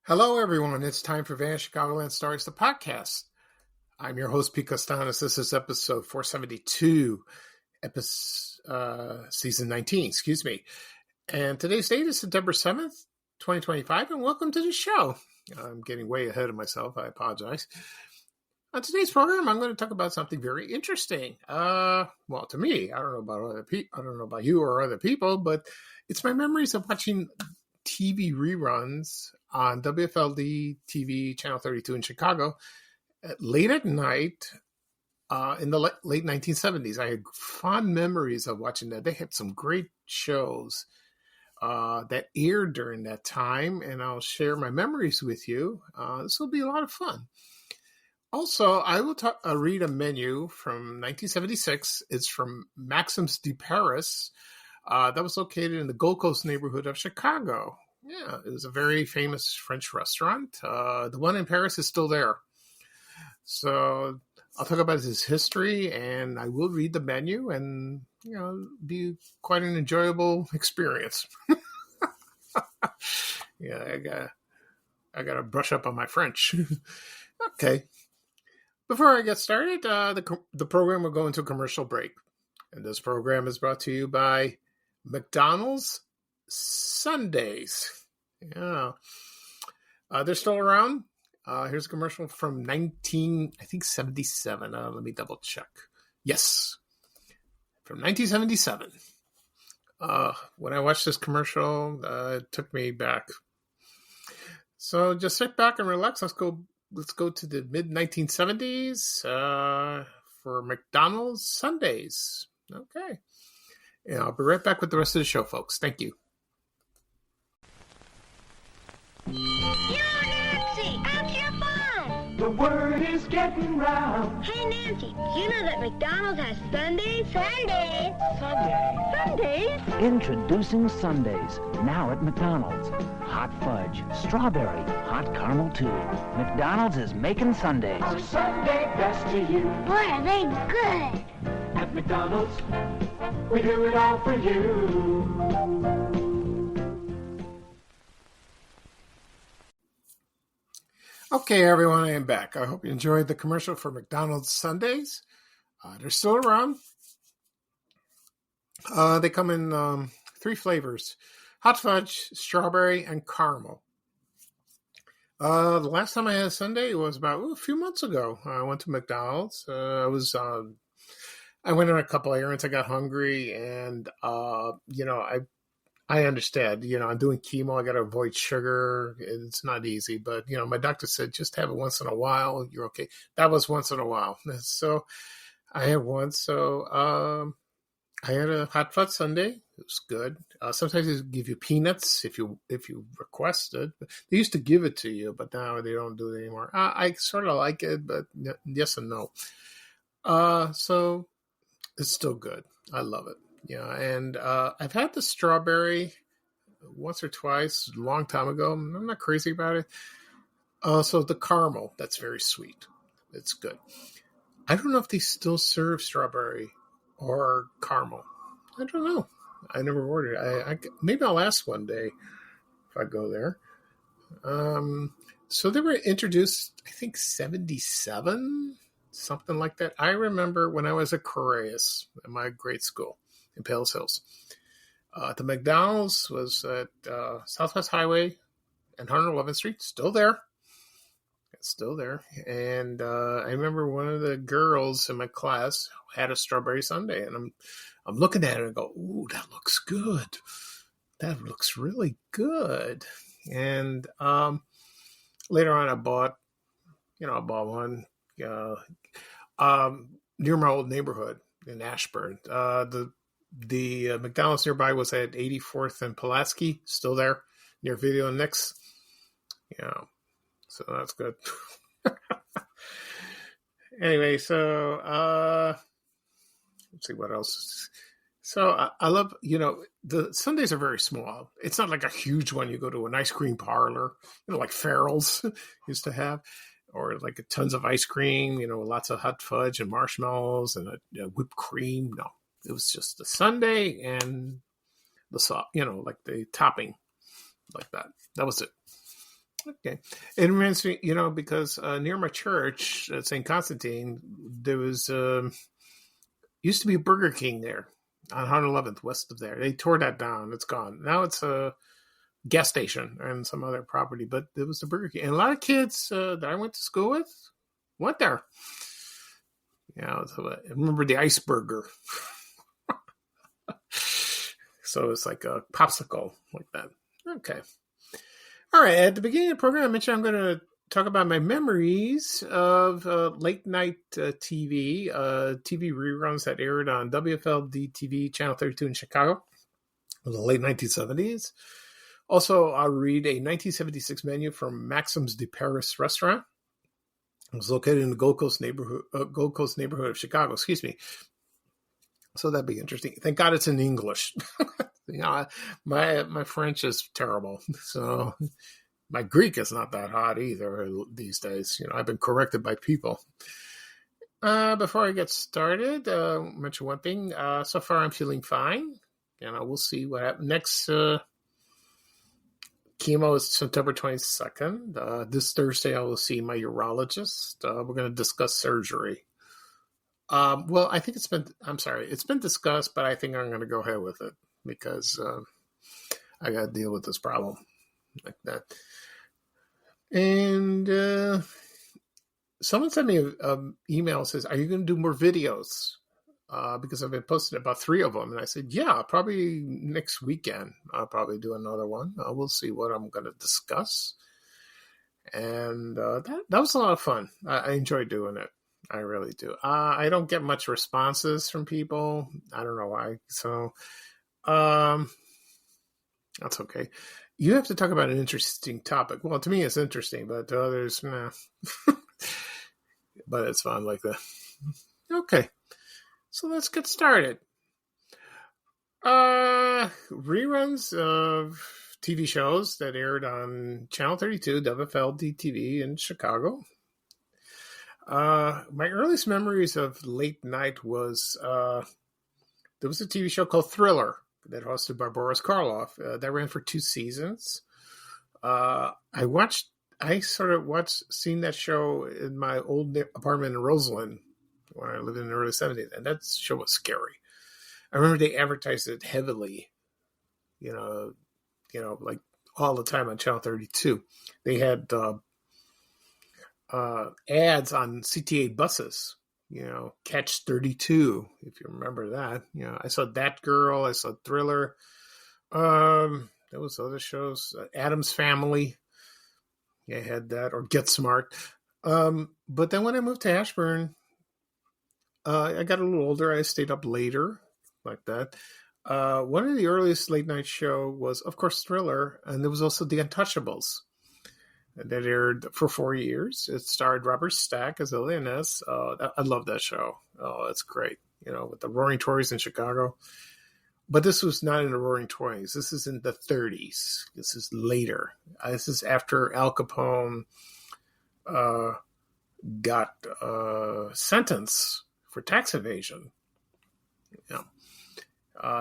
Hello, everyone. It's time for Van Chicagoland Stars, the podcast. I'm your host, Pete Costanis. This is episode 472, season 19, excuse me. And today's date is September 7th, 2025, and welcome to the show. I'm getting way ahead of myself. I apologize. On today's program, I'm going to talk about something very interesting. Well, to me, I don't know about other people. I don't know about you or other people, but it's my memories of watching TV reruns on WFLD-TV Channel 32 in Chicago late at night in the late 1970s. I had fond memories of watching that. They had some great shows that aired during that time, and I'll share my memories with you. This will be a lot of fun. Also, I will read a menu from 1976. It's from Maxim's de Paris. That was located in the Gold Coast neighborhood of Chicago. Yeah, it was a very famous French restaurant. The one in Paris is still there. So I'll talk about his history, and I will read the menu, and be quite an enjoyable experience. Yeah, I got to brush up on my French. Okay. Before I get started, the program will go into a commercial break, and this program is brought to you by McDonald's Sundays. Yeah. They're still around. Here's a commercial from 1977. Let me double check. Yes. From 1977. When I watched this commercial, it took me back. So just sit back and relax. Let's go to the mid 1970s for McDonald's Sundays. Okay. And I'll be right back with the rest of the show, folks. Thank you. Yo, Nancy, answer your phone. The word is getting round. Hey, Nancy, do you know that McDonald's has Sundays? Sundays? Sundays? Introducing Sundays, now at McDonald's. Hot fudge, strawberry, hot caramel too. McDonald's is making Sundays. Our Sunday best to you. Boy, are they good. At McDonald's, we do it all for you. Okay, everyone, I am back. I hope you enjoyed the commercial for McDonald's Sundays. They're still around. They come in 3 flavors: hot fudge, strawberry, and caramel. The last time I had a sundae was about a few months ago. I went to McDonald's. I went on a couple of errands. I got hungry, and I understand. I'm doing chemo. I got to avoid sugar. It's not easy, but my doctor said just have it once in a while. You're okay. That was once in a while. So I had one. So I had a hot fudge sundae. It was good. Sometimes they give you peanuts if you request it. They used to give it to you, but now they don't do it anymore. I sort of like it, but yes and no. So it's still good. I love it. Yeah, and I've had the strawberry once or twice a long time ago. I'm not crazy about it. So the caramel, that's very sweet. It's good. I don't know if they still serve strawberry or caramel. I don't know. I never ordered it. Maybe I'll ask one day if I go there. So they were introduced, I think, 77, something like that. I remember when I was at Correas at my grade school in Palos Hills. The McDonald's was at Southwest Highway and 111th Street. Still there. It's still there. And I remember one of the girls in my class had a strawberry sundae, and I'm looking at it and go, ooh, that looks good. That looks really good. And later on, I bought one near my old neighborhood in Ashburn. The McDonald's nearby was at 84th and Pulaski, still there, near Video Nix. So that's good. Anyway, so let's see what else. So I love, the Sundays are very small. It's not like a huge one. You go to an ice cream parlor, like Farrell's used to have, or like tons of ice cream, lots of hot fudge and marshmallows and whipped cream. No, it was just the sundae and the sauce, like the topping, like that. That was it. Okay. It reminds me, because near my church at St. Constantine, there was used to be a Burger King there on 111th west of there. They tore that down. It's gone. Now it's a gas station and some other property, but it was the Burger King. And a lot of kids that I went to school with went there. So I remember the ice burger. So it's like a popsicle like that. Okay. All right. At the beginning of the program, I mentioned I'm going to talk about my memories of late night TV, TV reruns that aired on WFLD-TV Channel 32 in Chicago in the late 1970s. Also, I'll read a 1976 menu from Maxim's de Paris restaurant. It was located in the Gold Coast neighborhood of Chicago. Excuse me. So that'd be interesting. Thank God it's in English. My French is terrible. So my Greek is not that hot either these days. I've been corrected by people. Before I get started, mention one thing. So far, I'm feeling fine. We'll see what happens next. Chemo is September 22nd. This Thursday, I will see my urologist. We're going to discuss surgery. Well, I think it's been discussed, but I think I'm going to go ahead with it because I got to deal with this problem like that. And someone sent me an email that says, are you going to do more videos? Because I've been posting about 3 of them. And I said, yeah, probably next weekend. I'll probably do another one. We'll see what I'm going to discuss. And that was a lot of fun. I enjoy doing it. I really do. I don't get much responses from people. I don't know why. So that's okay. You have to talk about an interesting topic. Well, to me, it's interesting, but to others, nah. But it's fun like that. Okay. So let's get started. Reruns of TV shows that aired on Channel 32, WFLD-TV in Chicago. My earliest memories of late night was there was a TV show called Thriller that hosted by Boris Karloff that ran for 2 seasons. I seen that show in my old apartment in Roseland when I lived in the early 70s, and that show was scary. I remember they advertised it heavily, like all the time on Channel 32. They had ads on CTA buses, Catch 32, if you remember that. I saw That Girl, I saw Thriller. There was other shows, Addams Family. I had that, or Get Smart. But then when I moved to Ashburn, I got a little older. I stayed up later, like that. One of the earliest late night show was, of course, Thriller, and there was also The Untouchables that aired for 4 years. It starred Robert Stack as L.A.N.S. I love that show. Oh, that's great. With the Roaring Twenties in Chicago. But this was not in the Roaring Twenties. This is in the 30s. This is later. This is after Al Capone got sentenced for tax evasion.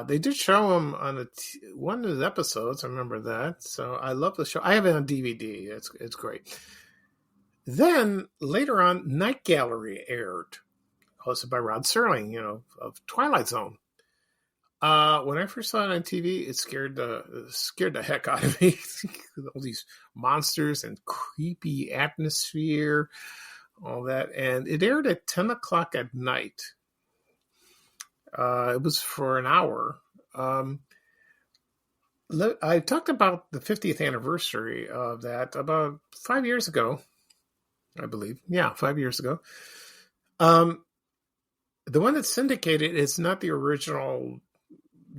They did show him on one of the episodes. I remember that. So I love the show. I have it on DVD. It's great. Then later on, Night Gallery aired, hosted by Rod Serling, of Twilight Zone. When I first saw it on TV, it scared the heck out of me. All these monsters and creepy atmosphere, all that. And it aired at 10 o'clock at night. It was for an hour. I talked about the 50th anniversary of that about 5 years ago, I believe. Yeah, 5 years ago. The one that's syndicated is not the original.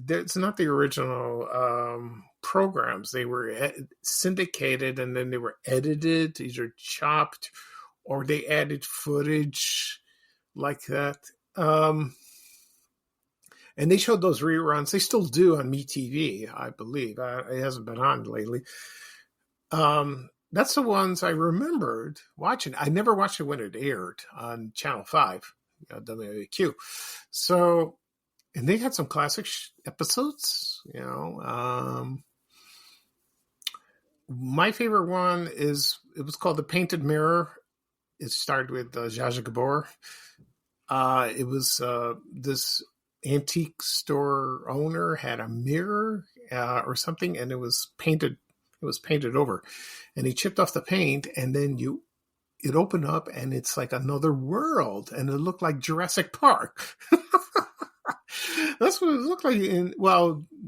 It's not the original programs. They were syndicated and then they were edited, either chopped, or they added footage like that. And they showed those reruns. They still do on MeTV, I believe. It hasn't been on lately. That's the ones I remembered watching. I never watched it when it aired on Channel 5, WAQ. So, and they had some classic episodes, My favorite one it was called The Painted Mirror. It started with Zsa Zsa Gabor. It was this antique store owner had a mirror or something, and it was painted. It was painted over, and he chipped off the paint, and then it opened up, and it's like another world, and it looked like Jurassic Park. That's what it looked like. It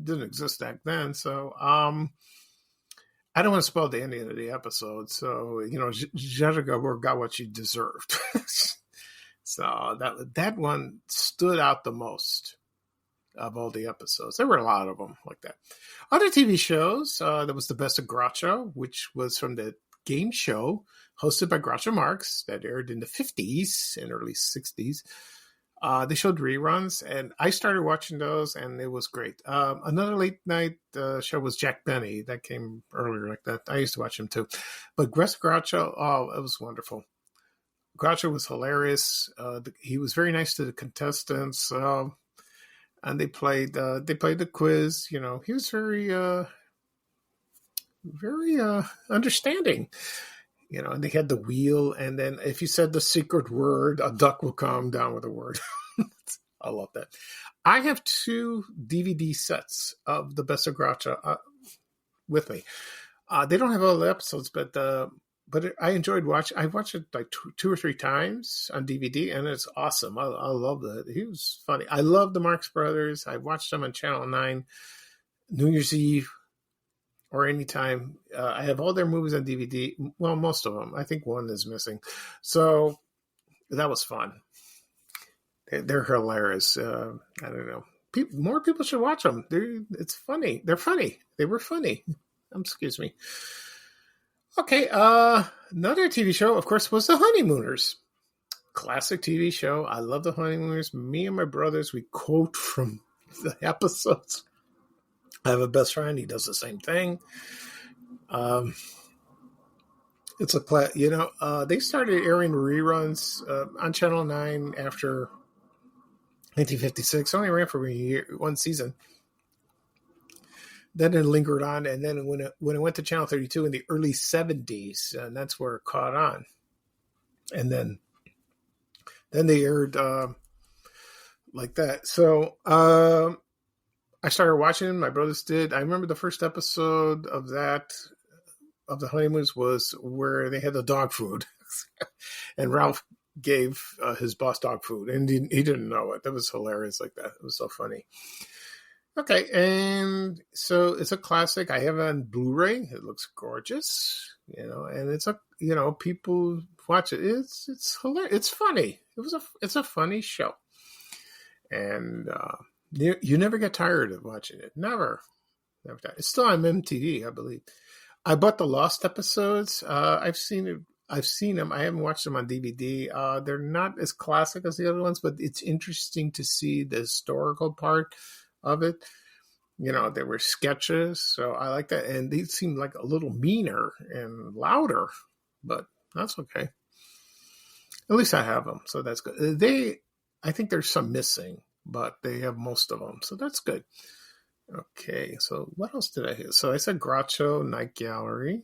didn't exist back then, so I don't want to spoil the ending of the episode. So Zsa Zsa Gabor got what she deserved. So that one stood out the most of all the episodes. There were a lot of them like that. Other TV shows, there was The Best of Groucho, which was from the game show hosted by Groucho Marx that aired in the 50s and early 60s. They showed reruns, and I started watching those, and it was great. Another late night show was Jack Benny. That came earlier like that. I used to watch him too. But Groucho, it was wonderful. Groucho was hilarious. He was very nice to the contestants, and they played the quiz. He was very understanding. And they had the wheel, and then if you said the secret word, a duck will come down with a word. I love that. I have 2 DVD sets of The Best of Groucho with me. They don't have all the episodes, but I enjoyed watching. I watched it like two or three times on DVD, and it's awesome. I love that. He was funny. I love the Marx Brothers. I watched them on Channel 9, New Year's Eve, or anytime. I have all their movies on DVD. Well, most of them. I think one is missing. So that was fun. They're hilarious. I don't know. More people should watch them. It's funny. They're funny. They were funny. Excuse me. Okay, another TV show, of course, was The Honeymooners. Classic TV show. I love The Honeymooners. Me and my brothers, we quote from the episodes. I have a best friend. He does the same thing. It's they started airing reruns on Channel 9 after 1956. Only ran for one season. Then it lingered on, and then when it went to Channel 32 in the early 70s, and that's where it caught on. And then they aired like that. So I started watching. My brothers did. I remember the first episode of The Honeymooners was where they had the dog food, and Ralph gave his boss dog food, and he didn't know it. That was hilarious like that. It was so funny. Okay, and so it's a classic. I have it on Blu-ray. It looks gorgeous, and it's people watch it. It's hilarious. It's funny. It's a funny show, and you never get tired of watching it. Never. It's still on MTV, I believe. I bought the Lost episodes. I've seen it. I've seen them. I haven't watched them on DVD. They're not as classic as the other ones, but it's interesting to see the historical part of it. There were sketches, so I like that. And these seemed like a little meaner and louder, but that's okay. At least I have them, so that's good. I think there's some missing, but they have most of them, so that's good. Okay, so what else did I hear? So I said Groucho, Night Gallery.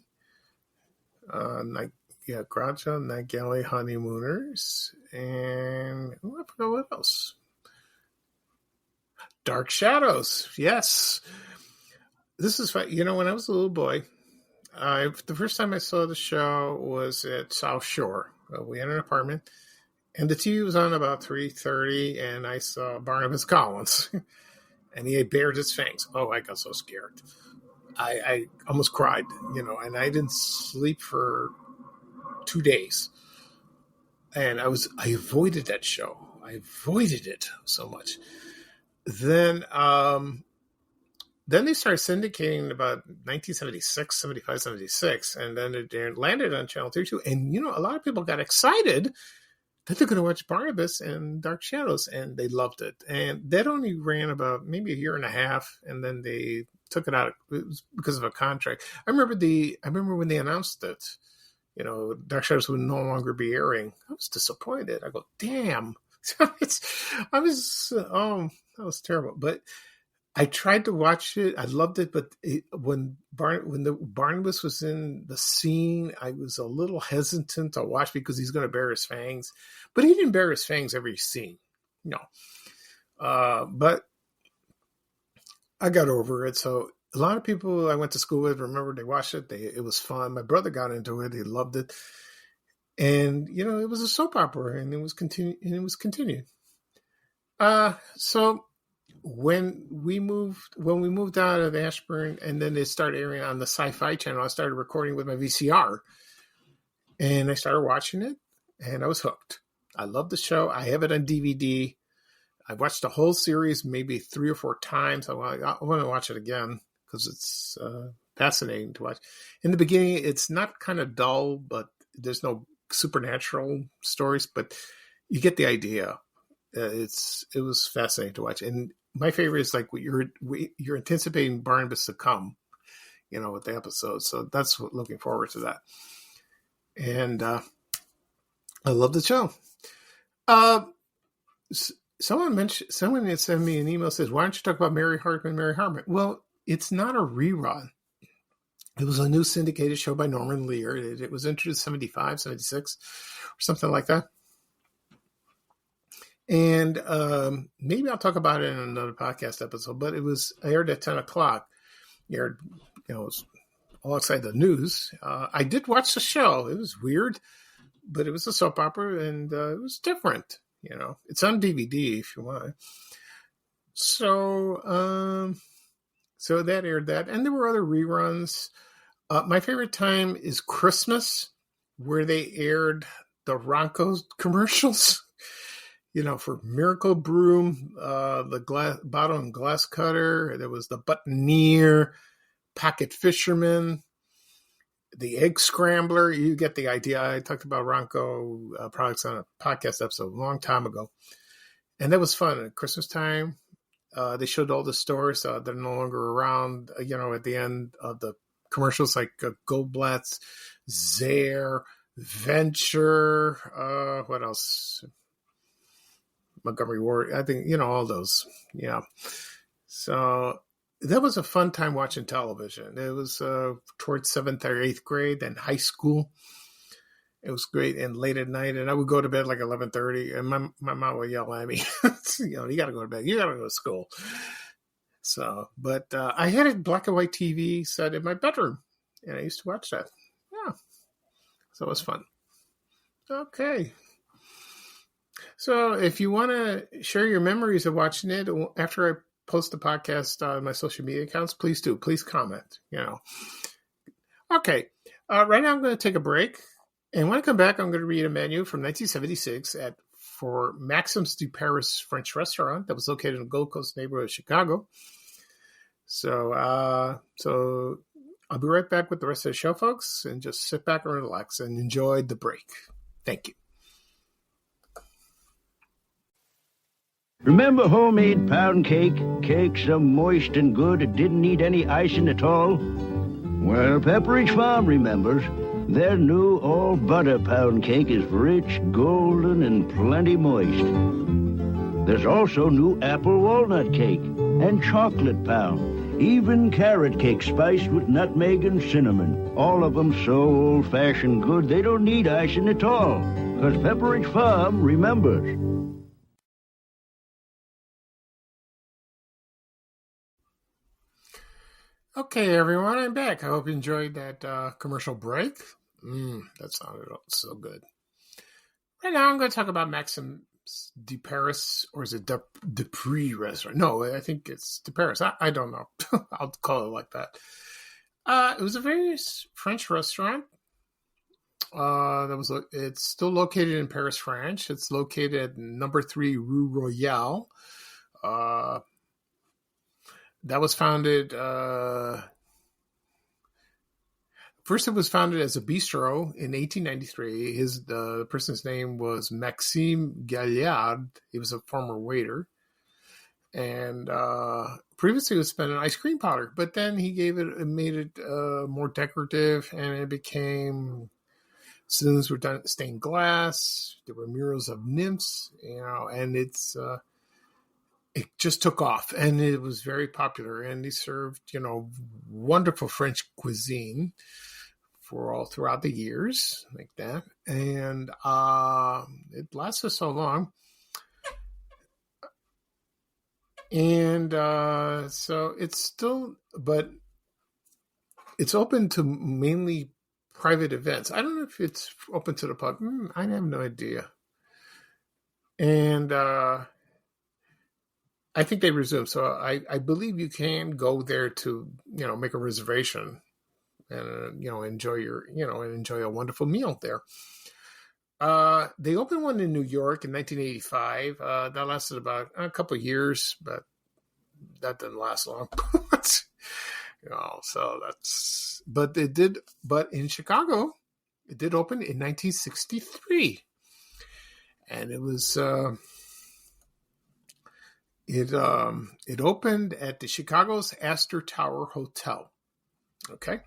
Groucho, Night Gallery, Honeymooners, and I forgot what else. Dark Shadows, yes. This is fun. When I was a little boy, the first time I saw the show was at South Shore. We had an apartment, and the TV was on about 3:30, and I saw Barnabas Collins, and he bared his fangs. Oh, I got so scared. I almost cried, and I didn't sleep for 2 days. And I avoided that show. I avoided it so much. Then they started syndicating about 1976, 75, 76, and then it landed on Channel 32. And, a lot of people got excited that they're going to watch Barnabas and Dark Shadows, and they loved it. And that only ran about maybe a year and a half, and then they took it out. It was because of a contract. I remember when they announced it, Dark Shadows would no longer be airing. I was disappointed. I go, damn. That was terrible. But I tried to watch it. I loved it, but when Barnabas was in the scene, I was a little hesitant to watch because he's going to bare his fangs. But he didn't bare his fangs every scene. No. But I got over it. So a lot of people I went to school with, remember, they watched it. It was fun. My brother got into it. He loved it. And, it was a soap opera, and it was continued. So when we moved out of Ashburn, and then it started airing on the Sci-Fi Channel, I started recording with my VCR, and I started watching it, and I was hooked. I love the show. I have it on DVD. I watched the whole series maybe 3 or 4 times. I want to watch it again because it's fascinating to watch. In the beginning, it's not kind of dull, but there's no supernatural stories, but you get the idea. It was fascinating to watch. And my favorite is like you're anticipating Barnabas to come, with the episode. So that's looking forward to that. And I love the show. Someone had sent me an email says, why don't you talk about Mary Hartman? Well, it's not a rerun. It was a new syndicated show by Norman Lear. It was introduced 75, 76, or something like that. And maybe I'll talk about it in another podcast episode, but it was aired at 10 o'clock. It was all outside the news. I did watch the show. It was weird, but it was a soap opera, and it was different. It's on DVD if you want. So that aired that. And there were other reruns. My favorite time is Christmas, where they aired the Ronco commercials, for Miracle Broom, the bottle and glass cutter. There was the Buttoneer, Pocket Fisherman, the Egg Scrambler. You get the idea. I talked about Ronco products on a podcast episode a long time ago. And that was fun at Christmas time. They showed all the stores that are no longer around, at the end of the commercials, like Goldblatt's, Zare, Venture, what else? Montgomery Ward. I think, all those. Yeah. So that was a fun time watching television. It was towards 7th or 8th grade, then high school. It was great, and late at night, and I would go to bed like 11:30, and my mom would yell at me, you got to go to bed. You got to go to school. So, but I had a black and white TV set in my bedroom, and I used to watch that. Yeah. So it was fun. Okay. So if you want to share your memories of watching it after I post the podcast on my social media accounts, please do. Please comment, Okay. Right now I'm going to take a break. And when I come back, I'm going to read a menu from 1976 for Maxim's du Paris French restaurant that was located in the Gold Coast neighborhood of Chicago. So I'll be right back with the rest of the show, folks, and just sit back and relax and enjoy the break. Thank you. Remember homemade pound cake? Cake so moist and good it didn't need any icing at all? Well, Pepperidge Farm remembers. Their new all-butter pound cake is rich, golden, and plenty moist. There's also new apple walnut cake and chocolate pound, even carrot cake spiced with nutmeg and cinnamon. All of them so old-fashioned good they don't need icing at all, because Pepperidge Farm remembers. Okay, everyone, I'm back. I hope you enjoyed that commercial break. That sounded so good. Right now, I'm going to talk about Maxim's de Paris, or is it Dupree restaurant? No, I think it's de Paris. I don't know. I'll call it like that. It was a very French restaurant. It's still located in Paris, France. It's located at number 3 Rue Royale. That was founded, first it was founded as a bistro in 1893. The person's name was Maxim Gaillard. He was a former waiter. And previously it was spent in ice cream powder, but then he made it more decorative, and it became, ceilings were done stained glass. There were murals of nymphs, and it just took off, and it was very popular. And they served, wonderful French cuisine for all throughout the years, like that. And it lasted so long. And so it's still, but it's open to mainly private events. I don't know if it's open to the public. I have no idea. And I think they resumed. So I believe you can go there to, make a reservation and, enjoy enjoy a wonderful meal there. They opened one in New York in 1985. That lasted about a couple of years, but that didn't last long. But in Chicago, it did open in 1963. And it was, it opened at the Chicago's Astor Tower Hotel. Okay.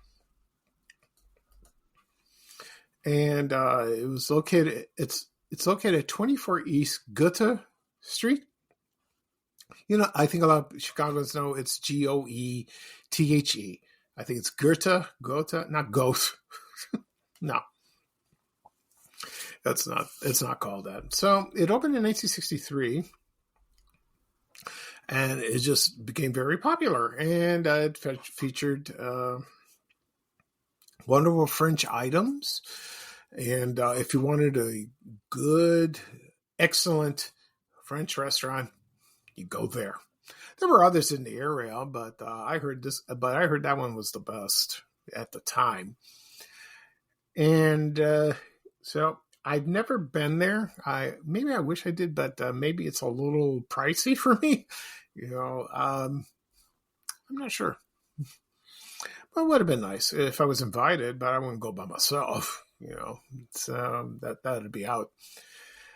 And it was located. It's located at 24 East Goethe Street. I think a lot of Chicagoans know it's Goethe. I think it's Goethe, not Goethe. No, it's not called that. So it opened in 1963, and it just became very popular. And it featured wonderful French items. And if you wanted a good, excellent French restaurant, you go there. There were others in the area, but I heard that one was the best at the time. And so I've never been there. Maybe I wish I did, but maybe it's a little pricey for me. I'm not sure. But it would have been nice if I was invited, but I wouldn't go by myself. That'd be out.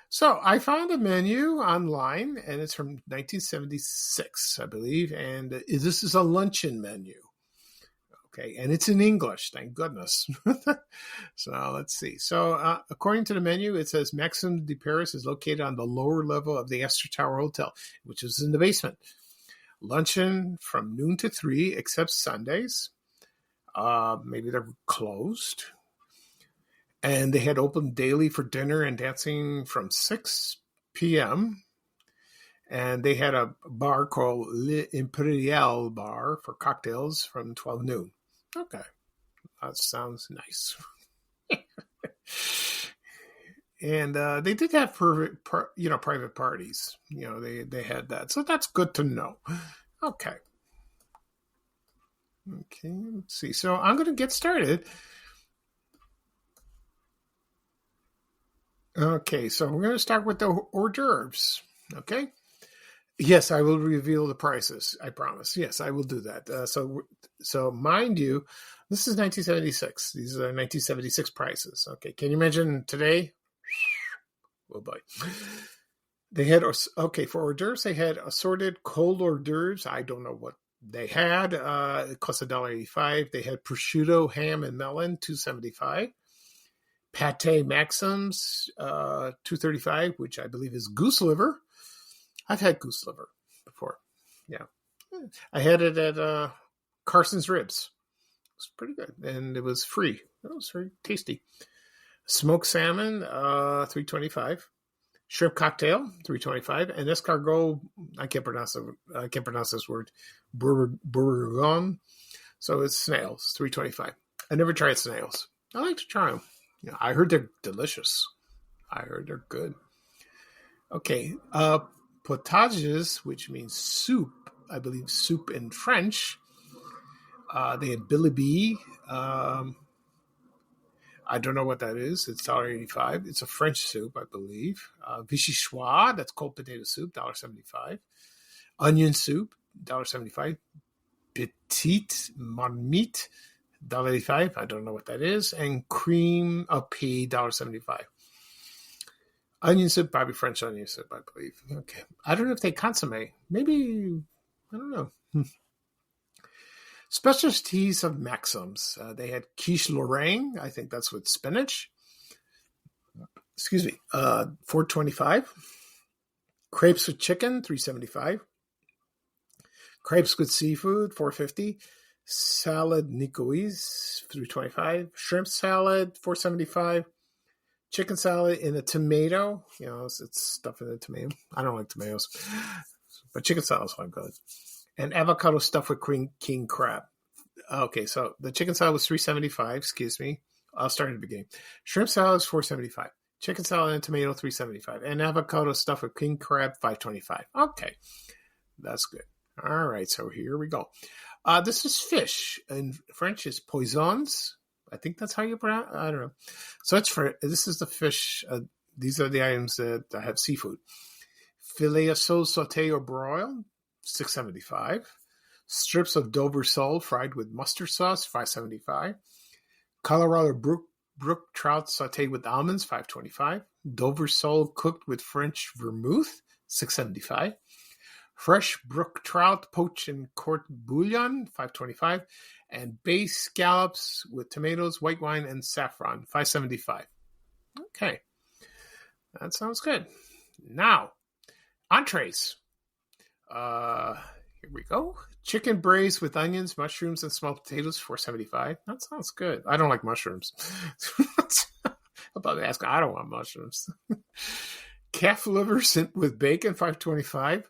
So I found a menu online, and it's from 1976, I believe. And this is a luncheon menu. Okay, and it's in English, thank goodness. So let's see. So according to the menu, it says Maxim de Paris is located on the lower level of the Astor Tower Hotel, which is in the basement. Luncheon from noon to 3, except Sundays. Maybe they're closed. And they had open daily for dinner and dancing from 6 p.m. And they had a bar called L'Imperial Bar for cocktails from 12 noon. Okay. That sounds nice. And they did have private parties. They had that. So that's good to know. Okay. Let's see. So I'm going to get started. Okay, so we're going to start with the hors d'oeuvres. Okay. Yes, I will reveal the prices. I promise. Yes, I will do that. So mind you, this is 1976. These are 1976 prices. Okay, can you imagine today? Oh boy. They had for hors d'oeuvres. They had assorted cold hors d'oeuvres. I don't know what they had. It cost $1.85. They had prosciutto, ham, and melon, $2.75. Pate Maxims, $2.35, which I believe is goose liver. I've had goose liver before. Yeah. I had it at Carson's Ribs. It was pretty good. And it was free. It was very tasty. Smoked salmon, $3.25. Shrimp cocktail, $3.25. And escargot, I can't pronounce this word. Bourgogne. So it's snails, $3.25. I never tried snails. I like to try them. I heard they're delicious. I heard they're good. Okay. Potages, which means soup. I believe soup in French. They had Billy. I don't know what that is. It's $1.85. It's a French soup, I believe. Vichyssoise, that's cold potato soup, $1.75. Onion soup, $1.75. Petite marmite, $1.85. I don't know what that is. And cream of pea, $1.75. Onion soup, probably French onion soup, I believe. Okay. I don't know if they consomme. Maybe, I don't know. Specialties of Maxims. They had quiche Lorraine. I think that's with spinach. $4.25. Crepes with chicken, $3.75. Crepes with seafood, $4.50. Salad Nicoise, $3.25. Shrimp salad, $4.75. Chicken salad in a tomato. It's stuff in a tomato. I don't like tomatoes, but chicken salad's quite good. And avocado stuffed with king crab. Okay, so the chicken salad was $3.75. Excuse me. I'll start at the beginning. Shrimp salad is $4.75. Chicken salad and tomato, $3.75. And avocado stuffed with king crab, $5.25. Okay, that's good. All right, so here we go. This is fish. In French, is poissons. I think that's how you pronounce it. I don't know. So this is the fish. These are the items that have seafood. Filet of sole sauté or broiled, $6.75. Strips of Dover sole fried with mustard sauce, $5.75. Colorado brook trout sautéed with almonds, $5.25. Dover sole cooked with French vermouth, $6.75. Fresh brook trout poached in court bouillon, $5.25. And bay scallops with tomatoes, white wine, and saffron, $5.75. Okay, that sounds good. Now, entrees. Here we go. Chicken braised with onions, mushrooms, and small potatoes, $4.75. That sounds good. I don't like mushrooms. I'm about to ask, I don't want mushrooms. Calf liver with bacon, $5.25.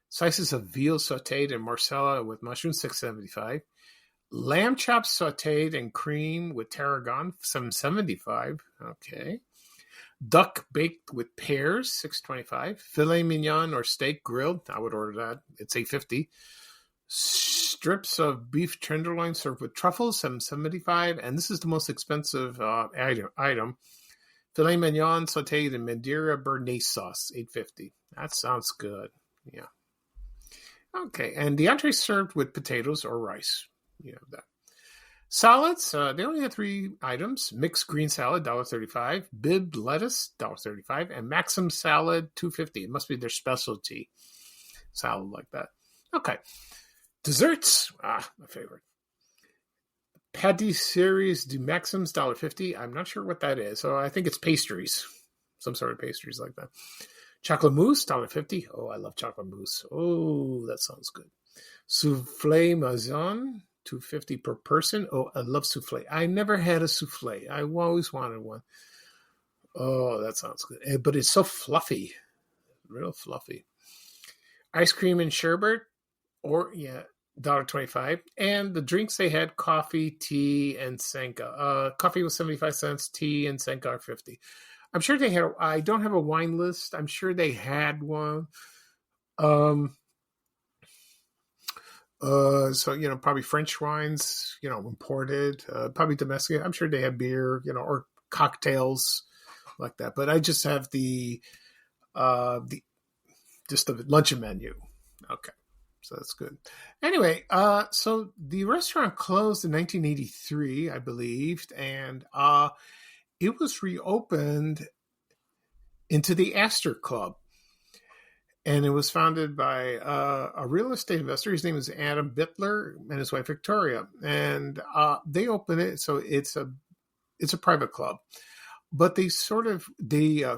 Slices of veal sautéed in marsala with mushrooms, $6.75. Lamb chops sautéed in cream with tarragon, $7.75. Okay. Duck baked with pears, $6.25. Filet mignon or steak grilled. I would order that. It's $8.50. Strips of beef tenderloin served with truffles, $7.75. And this is the most expensive item. Filet mignon sautéed in Madeira Béarnaise sauce, $8.50. That sounds good. Yeah. Okay. And the entree served with potatoes or rice. You have that. Salads, they only had 3 items. Mixed green salad, $1.35. Bibbed lettuce, $1.35. And Maxim salad, $2.50. It must be their specialty salad like that. Okay. Desserts, my favorite. Pâtisseries du Maxims, $1.50. I'm not sure what that is. So I think it's pastries. Some sort of pastries like that. Chocolate mousse, $1.50. Oh, I love chocolate mousse. Oh, that sounds good. Soufflé maison, $2.50 per person. Oh, I love soufflé. I never had a soufflé. I always wanted one. Oh, that sounds good. But it's so fluffy. Real fluffy. Ice cream and sherbet, $1.25. And the drinks they had, coffee, tea, and Sanka. Coffee was 75 cents. Tea and Sanka are 50. I'm sure they had, I don't have a wine list. I'm sure they had one. So, probably French wines, imported, probably domestic. I'm sure they have beer, or cocktails like that. But I just have the luncheon menu. Okay. So that's good. Anyway, so the restaurant closed in 1983, I believe, and it was reopened into the Astor Club. And it was founded by a real estate investor. His name is Adam Bittler and his wife Victoria. And they opened it, so it's a private club. But they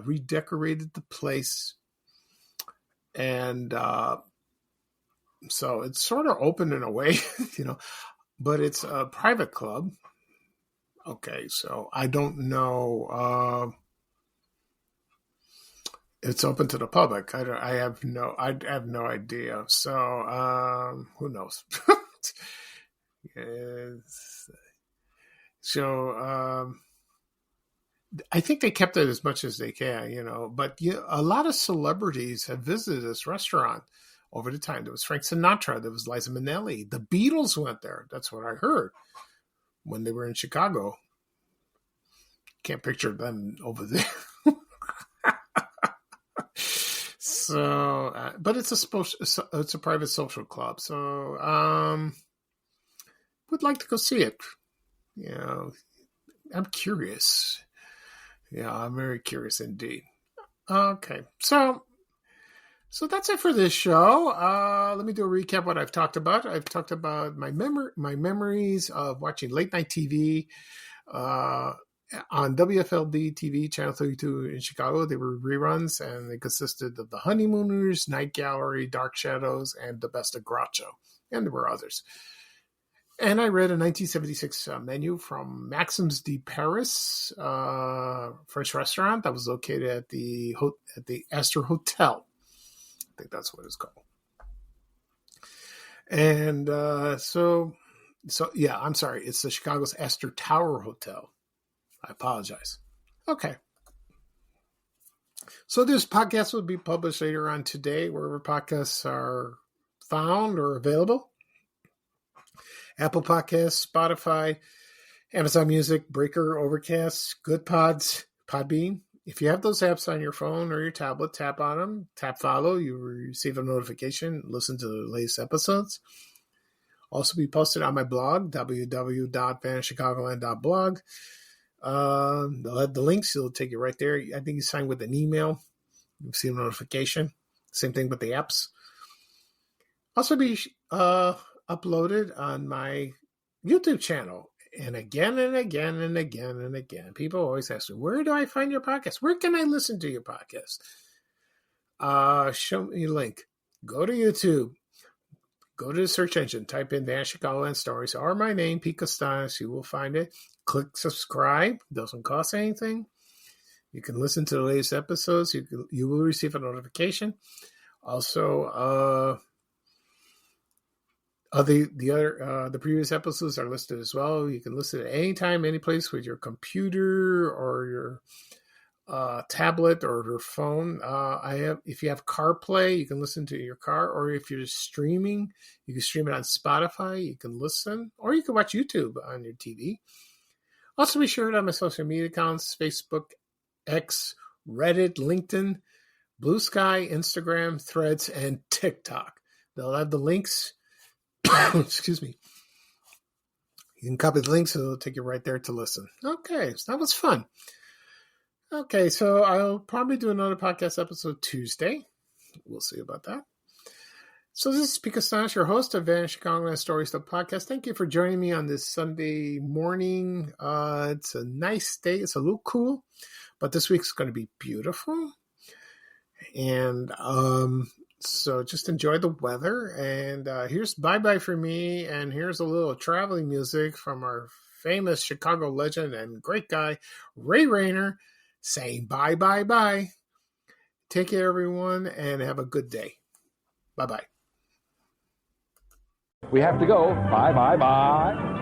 redecorated the place, and so it's sort of open in a way, but it's a private club. Okay, so I don't know. It's open to the public. I have no idea. So who knows? So I think they kept it as much as they can, But a lot of celebrities have visited this restaurant over the time. There was Frank Sinatra. There was Liza Minnelli. The Beatles went there. That's what I heard when they were in Chicago. Can't picture them over there. So, but it's a private social club. So, would like to go see it. I'm curious. Yeah, I'm very curious indeed. Okay, so that's it for this show. Let me do a recap what I've talked about. I've talked about my memories of watching late night TV, On WFLD-TV Channel 32 in Chicago, they were reruns, and they consisted of The Honeymooners, Night Gallery, Dark Shadows, and The Best of Groucho. And there were others. And I read a 1976 menu from Maxim's de Paris French restaurant that was located at the Astor Hotel. I think that's what it's called. And so yeah, I'm sorry. It's the Chicago's Astor Tower Hotel. I apologize. Okay. So this podcast will be published later on today, wherever podcasts are found or available. Apple Podcasts, Spotify, Amazon Music, Breaker, Overcast, Good Pods, Podbean. If you have those apps on your phone or your tablet, tap on them, tap follow. You receive a notification, listen to the latest episodes. Also be posted on my blog, www.vanishchicagoland.blog. They'll have the links. It'll take you right there. I think you sign with an email. You'll see a notification. Same thing with the apps. Also be uploaded on my YouTube channel. And again and again and again and again, people always ask me, where do I find your podcast? Where can I listen to your podcast? Show me a link. Go to YouTube. Go to the search engine. Type in Van Chicagoland Stories or my name, Pete Costanis. You will find it. Click subscribe. Doesn't cost anything. You can listen to the latest episodes. You will receive a notification. Also, the previous episodes are listed as well. You can listen at any time, any place with your computer or your tablet or your phone. If you have CarPlay, you can listen to your car, or if you're streaming, you can stream it on Spotify. You can listen, or you can watch YouTube on your TV. Also, be sure to have my social media accounts: Facebook, X, Reddit, LinkedIn, Blue Sky, Instagram, Threads, and TikTok. They'll have the links. Excuse me. You can copy the links, so it'll take you right there to listen. Okay, so that was fun. Okay, so I'll probably do another podcast episode Tuesday. We'll see about that. So this is Pete Costanis, your host of Van Chicagoland Stories, the podcast. Thank you for joining me on this Sunday morning. It's a nice day. It's a little cool, but this week's going to be beautiful. And so just enjoy the weather. And here's bye-bye for me. And here's a little traveling music from our famous Chicago legend and great guy, Ray Rayner, saying bye, bye, bye. Take care, everyone, and have a good day. Bye-bye. We have to go. Bye, bye, bye.